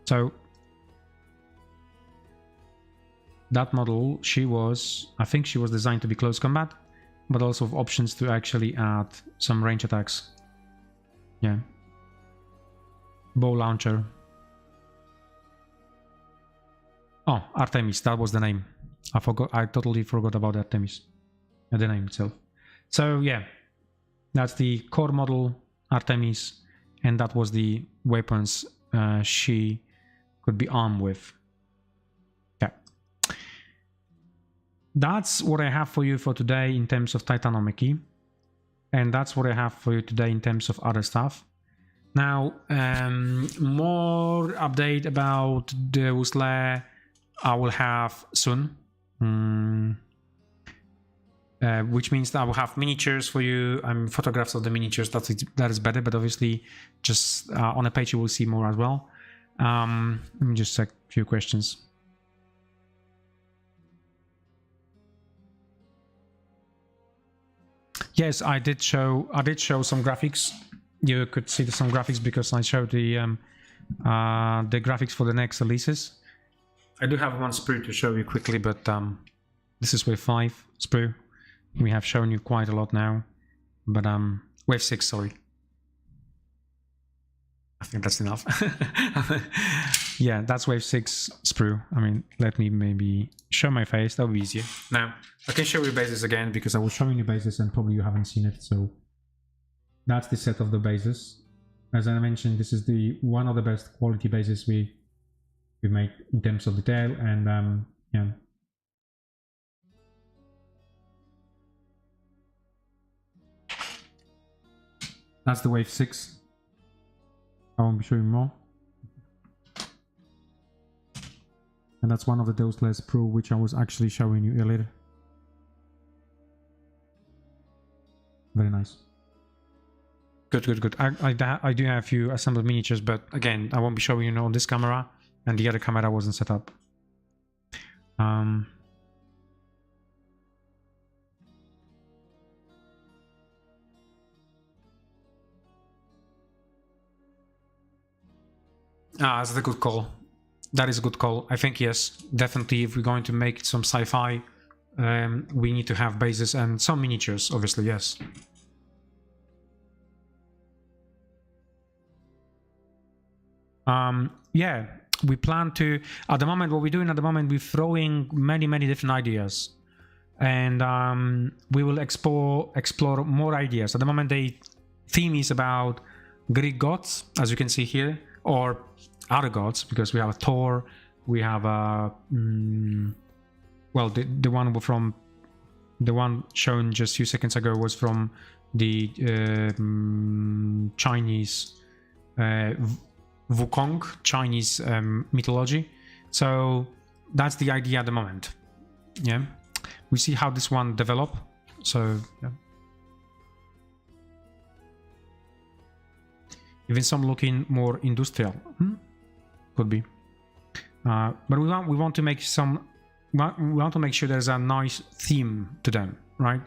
So that model, I think she was designed to be close combat, but also with options to actually add some range attacks. Yeah. Bow launcher. Oh, Artemis, that was the name. I totally forgot about Artemis, the name itself. So yeah, that's the core model, Artemis, and that was the weapons she could be armed with. Okay. That's what I have for you for today in terms of Titanomachy, and that's what I have for you today in terms of other stuff. Now, more update about the Wusle I will have soon, which means that I will have miniatures for you. Photographs of the miniatures. That is better, but obviously, just on a page you will see more as well. Let me just check a few questions. Yes, I did show some graphics. You could see some graphics because I showed the graphics for the next releases. I do have one sprue to show you quickly, but this is wave 5 sprue. We have shown you quite a lot now, but wave 6, sorry. I think that's enough. Yeah, that's wave 6 sprue. I mean, let me maybe show my face, that'll be easier. Now, I can show you bases again because I was showing you bases and probably you haven't seen it, so that's the set of the bases. As I mentioned, this is one of the best quality bases we made in terms of detail, and yeah. That's the wave 6. I won't be showing more. And that's one of the doseless pro, which I was actually showing you earlier. Very nice. Good. I do have a few assembled miniatures, but again, I won't be showing you on this camera, and the other camera wasn't set up. That's a good call. That is a good call. I think yes, definitely. If we're going to make some sci-fi, we need to have bases and some miniatures. Obviously, yes. Yeah, we plan to. At the moment, what we're doing at the moment, we're throwing many different ideas, and we will explore more ideas. At the moment, the theme is about Greek gods, as you can see here, or other gods, because we have a Thor, we have a well, the one shown just a few seconds ago was from the Chinese Wukong, Chinese mythology. So that's the idea at the moment. Yeah, we see how this one develop. So yeah. Even some looking more industrial. Could be, but we want to make sure there's a nice theme to them, right?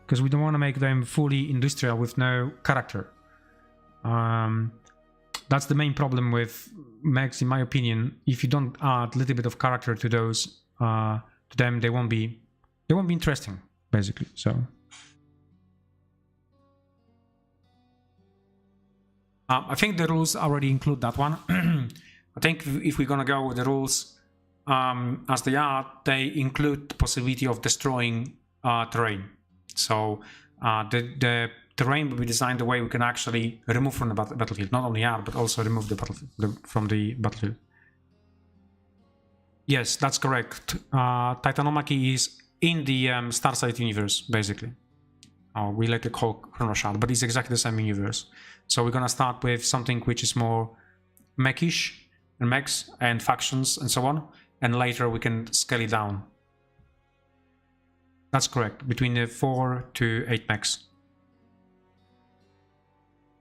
Because we don't want to make them fully industrial with no character. That's the main problem with mechs, in my opinion. If you don't add a little bit of character to those, to them, they won't be interesting, basically. So. I think the rules already include that one. I think if we're gonna go with the rules as they are, they include the possibility of destroying terrain. So the terrain will be designed the way we can actually remove from the battlefield, not only add, but also remove the battlefield from the battlefield. Yes, that's correct. Titanomachy is in the Starsight universe, basically. We like to call Chrono Shard, but it's exactly the same universe. So we're gonna start with something which is more mechish, and mechs, and factions, and so on. And later we can scale it down. That's correct, between the 4 to 8 mechs.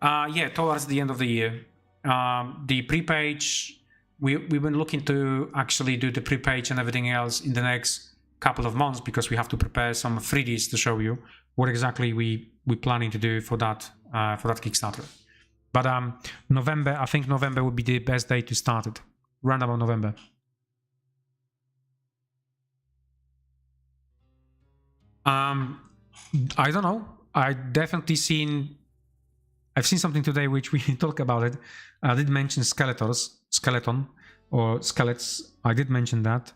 Yeah, towards the end of the year. The pre-page, we've been looking to actually do the pre-page and everything else in the next couple of months, because we have to prepare some 3Ds to show you what exactly we're planning to do for that Kickstarter. But November, I think November would be the best day to start it. Round about November. I don't know. I've seen something today which we talk about it. I did mention skeleton or skelets. I did mention that.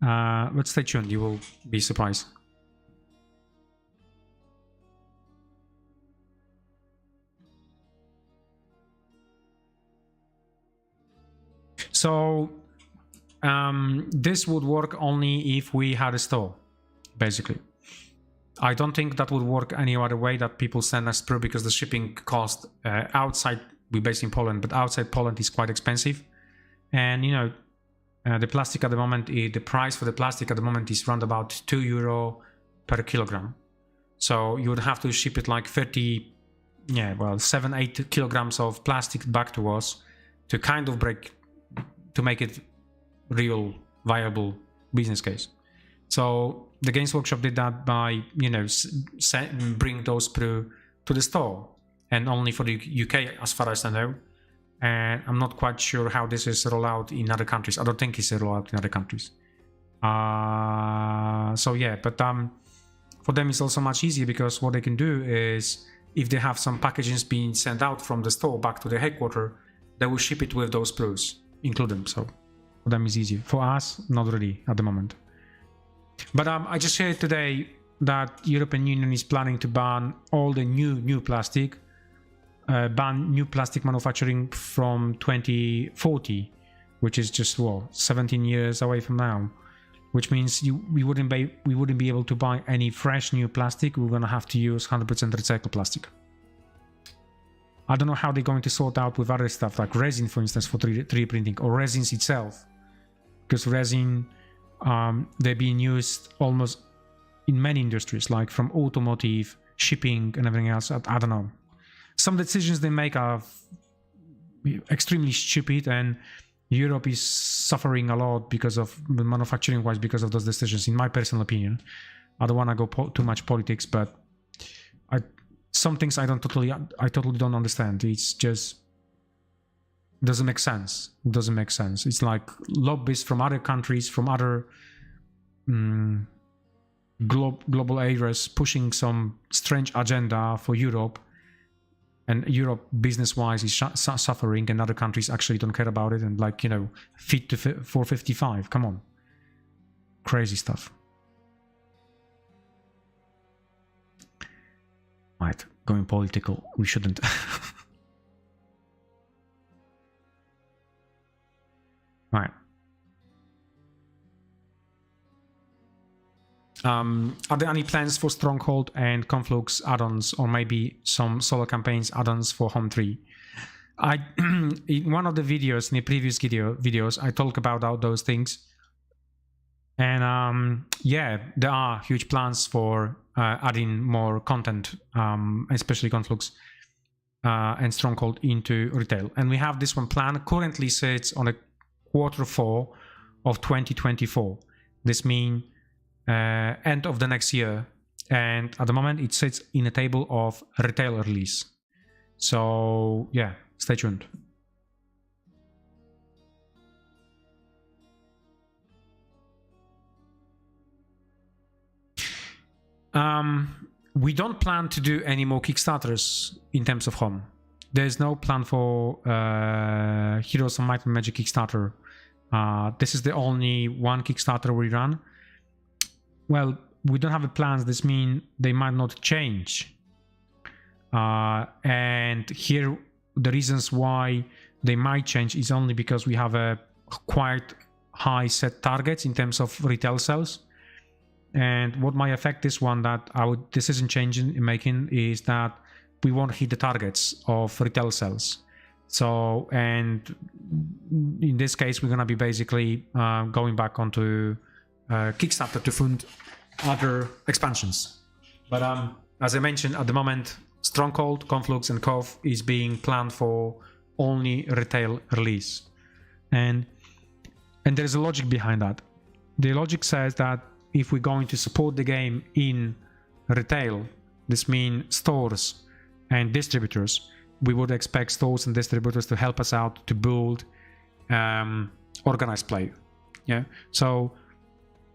But stay tuned, you will be surprised. So this would work only if we had a store, basically. I don't think that would work any other way, that people send us through, because the shipping cost outside, we're based in Poland, but outside Poland is quite expensive. And you know, the plastic at the moment, the price for the plastic at the moment is around about €2 per kilogram. So you would have to ship it like 7-8 kilograms of plastic back to us to kind of to make it real viable business case. So the Games Workshop did that by, you know, bring those through to the store, and only for the UK as far as I know. And I'm not quite sure how this is rolled out in other countries. I don't think it's rolled out in other countries. So yeah, but for them it's also much easier, because what they can do is, if they have some packages being sent out from the store back to the headquarters, they will ship it with those proofs included. So for them it's easier. For us, not really at the moment. But I just heard today that European Union is planning to ban all the new plastic, ban new plastic manufacturing from 2040, which is just 17 years away from now. Which means we wouldn't be able to buy any fresh new plastic. We're gonna have to use 100% recycled plastic. I don't know how they're going to sort out with other stuff like resin, for instance, for 3D printing, or resins itself, because resin, they're being used almost in many industries, like from automotive, shipping, and everything else. I don't know. Some decisions they make are extremely stupid, and Europe is suffering a lot because of manufacturing-wise, because of those decisions. In my personal opinion, I don't want to go too much politics, but some things I totally don't understand. It's just doesn't make sense. It doesn't make sense. It's like lobbyists from other countries, from other global areas, pushing some strange agenda for Europe, and Europe business-wise is suffering, and other countries actually don't care about it, and like, you know, Fit for 55. Come on, crazy stuff. Right, going political. We shouldn't. Right. Are there any plans for Stronghold and Conflux add-ons, or maybe some solo campaigns add-ons for Home 3? In one of the videos, in the previous videos, I talk about those things. And yeah, there are huge plans for adding more content, especially Conflux and Stronghold, into retail. And we have this one plan. Currently sits on a Q4 of 2024. This means end of the next year. And at the moment, it sits in a table of retail release. So yeah, stay tuned. We don't plan to do any more Kickstarters in terms of Home. There's no plan for Heroes of Might and Magic Kickstarter. This is the only one Kickstarter we run. Well, we don't have the plans. This means they might not change. And here the reasons why they might change is only because we have a quite high set targets in terms of retail sales. And what might affect this one that our decision change in making is that we won't hit the targets of retail sales. So, and in this case, we're gonna be basically going back onto Kickstarter to fund other expansions. But as I mentioned, at the moment, Stronghold, Conflux, and Cove is being planned for only retail release, and there's a logic behind that. The logic says that if we're going to support the game in retail, this means stores and distributors, we would expect stores and distributors to help us out to build organized play. Yeah, so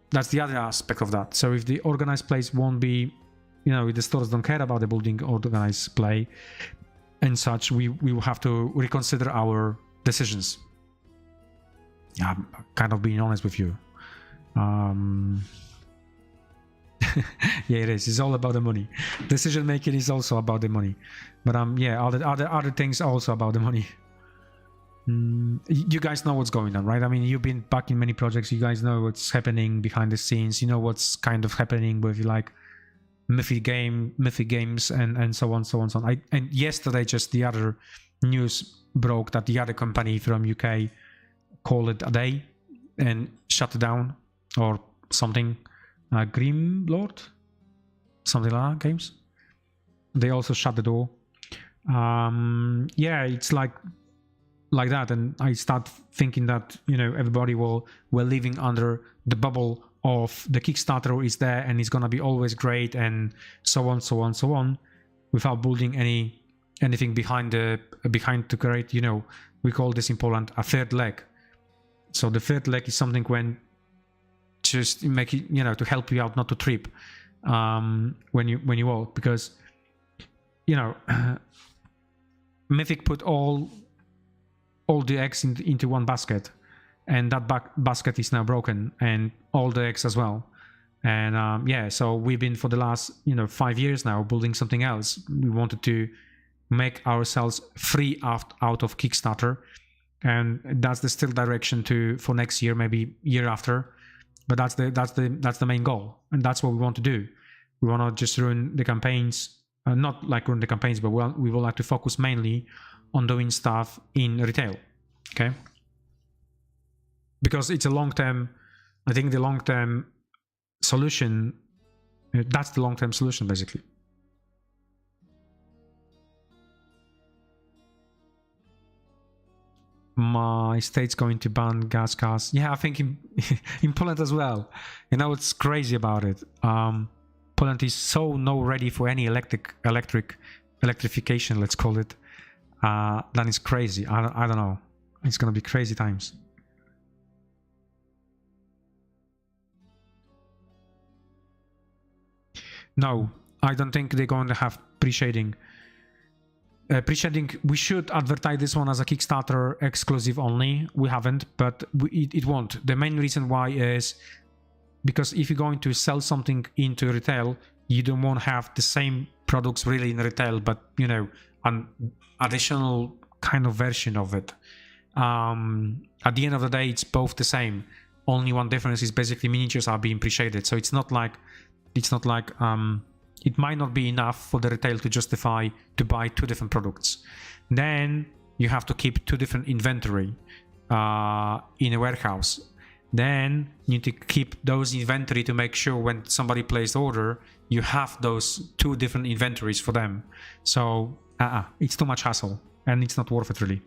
that's the other aspect of that. So if the organized plays won't be, you know, if the stores don't care about the building organized play and such, we will have to reconsider our decisions. Yeah, I'm kind of being honest with you. Yeah, it is. It's all about the money. Decision making is also about the money. But yeah, other things are also about the money. You guys know what's going on, right? I mean, you've been back in many projects. You guys know what's happening behind the scenes. You know what's kind of happening with like Mythic games and so on, so on, so on. And yesterday, just the other news broke that the other company from UK called it a day and shut it down or something. Grimlord, something like that, games. They also shut the door. Yeah, it's like that, and I start thinking that, you know, everybody we're living under the bubble of the Kickstarter is there and it's gonna be always great and so on, so on, so on, without building anything behind to create, you know, we call this in Poland a third leg. So the third leg is something when just make it, you know, to help you out not to trip when you walk, because, you know, Mythic put all the eggs into one basket, and that basket is now broken, and all the eggs as well. And yeah, so we've been for the last, you know, 5 years now building something else. We wanted to make ourselves free out of Kickstarter, and that's the still direction for next year, maybe year after. But that's the main goal, and that's what we want to do. We want to just run the campaigns, not like run the campaigns, but we will like to focus mainly on doing stuff in retail, okay? Because it's a long-term, I think the long-term solution, that's the long-term solution, basically. My state's going to ban gas cars. Yeah, I think in Poland as well. You know what's crazy about it? Poland is so not ready for any electrification, let's call it. That is crazy. I don't know. It's gonna be crazy times. No, I don't think they're going to have pre-shading. Pre-shading, we should advertise this one as a Kickstarter exclusive only. We haven't, but it won't. The main reason why is because if you're going to sell something into retail, you don't want to have the same products really in retail, but, you know, an additional kind of version of it. At the end of the day, it's both the same. Only one difference is basically miniatures are being pre-shaded. So it's not like it might not be enough for the retail to justify to buy two different products. Then you have to keep two different inventory in a warehouse. Then you need to keep those inventory to make sure when somebody places order, you have those two different inventories for them. So it's too much hassle and it's not worth it really.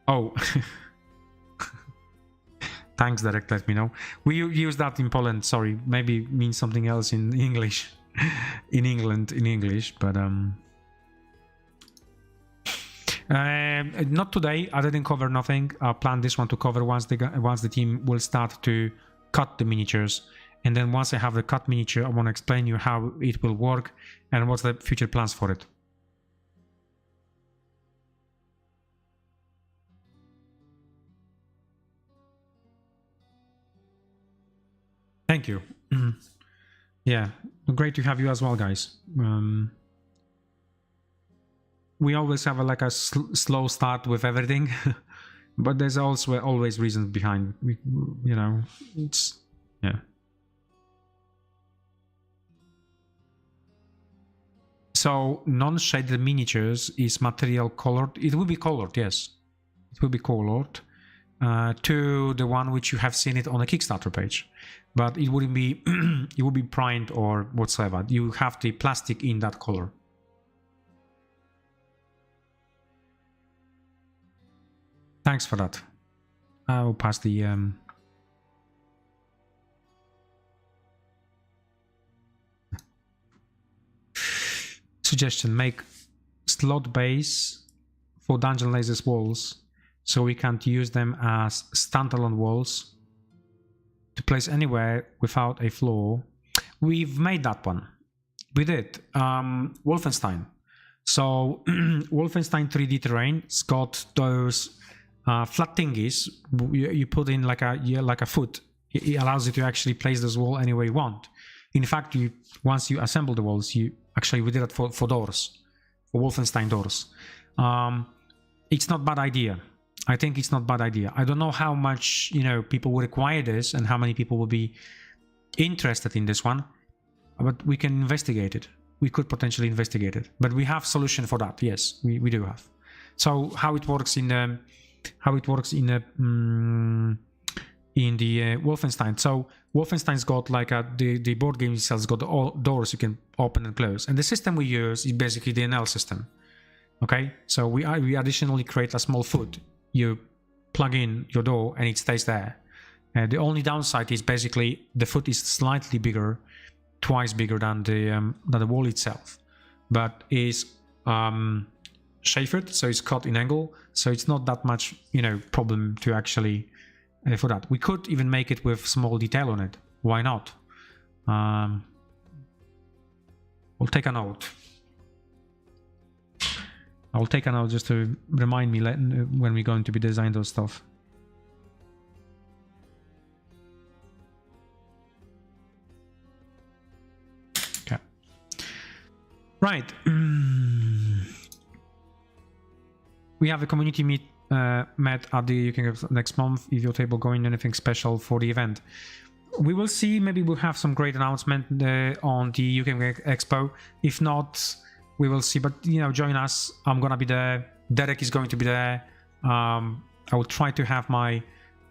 Oh, thanks, Jarek, let me know. We use that in Poland, sorry, maybe means something else in English, in England, in English, but not today. I didn't cover nothing. I plan this one to cover once the team will start to cut the miniatures, and then once I have the cut miniature, I want to explain you how it will work and what's the future plans for it. thank you. Yeah, great to have you as well, guys. We always have like a slow start with everything, but there's also always reasons behind. You know, it's yeah. So non-shaded miniatures is material colored. It will be colored, yes. It will be colored to the one which you have seen it on a Kickstarter page, but it wouldn't be. It would be primed or whatsoever. You have the plastic in that color. Thanks for that. I will pass the suggestion. Make slot base for Dungeon Lasers walls, so we can't use them as standalone walls to place anywhere without a floor. We've made that one. We did. Wolfenstein. So Wolfenstein 3D terrain's got those flat thingies you put in like a foot. It allows you to actually place this wall anywhere you want. In fact, once you assemble the walls, we did it for doors, for Wolfenstein doors. It's not bad idea. I think it's not bad idea. I don't know how much people will require this and how many people will be interested in this one, but we can investigate it. We could potentially investigate it, but we have solution for that. Yes, we do have. So how it works in the Wolfenstein. So Wolfenstein's got like the board game itself's got all doors you can open and close, and the system we use is basically the NL system. Okay, so we additionally create a small foot. You plug in your door and it stays there. The only downside is basically the foot is slightly bigger, twice bigger than the wall itself, but is chamfered, so it's cut in angle, so it's not that much problem to actually for that. We could even make it with small detail on it. Why not? We'll take a note. I'll take a note just to remind me when we're going to be designing those stuff. Okay. Right. We have a community met at the UK next month. Is your table going anything special for the event? We will see. Maybe we'll have some great announcement on the UK Expo. If not, we will see. But join us. I'm gonna be there. Derek is going to be there. I will try to have my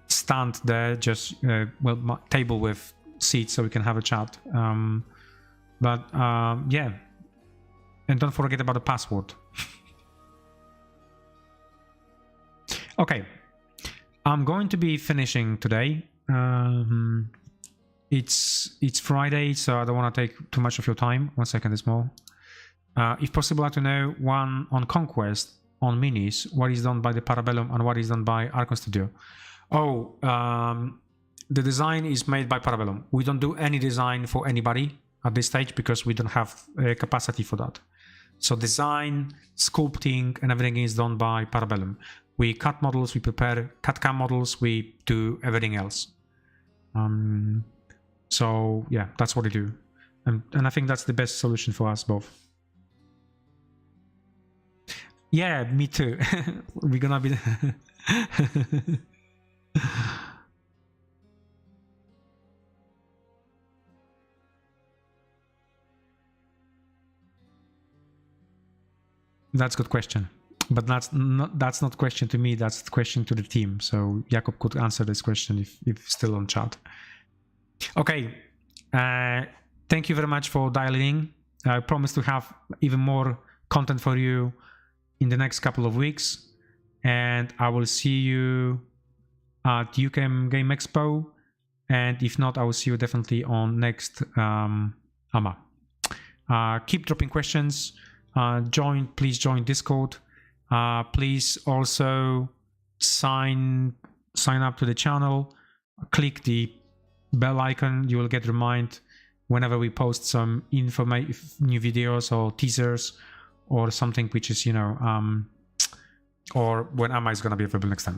stand there, just my table with seats, so we can have a chat. Yeah, and don't forget about the password. Okay, I'm going to be finishing today. It's Friday, so I don't want to take too much of your time. 1 second, it's more. If possible, I'd like to know one on Conquest on minis, what is done by the Parabellum and what is done by Archon Studio. Oh, the design is made by Parabellum. We don't do any design for anybody at this stage because we don't have capacity for that. So design, sculpting, and everything is done by Parabellum. We cut models, we prepare CAD/CAM models, we do everything else. So yeah, that's what we do. And I think that's the best solution for us both. Yeah, me too. We're gonna be... That's a good question. But that's not question to me, that's the question to the team. So Jakob could answer this question if still on chat. Okay, thank you very much for dialing in. I promise to have even more content for you in the next couple of weeks. And I will see you at UK Game Expo. And if not, I will see you definitely on next AMA. Keep dropping questions. Please join Discord. Please also sign up to the channel. Click the bell icon. You will get reminded whenever we post some new videos or teasers or something which is or when AMA is gonna be available next time.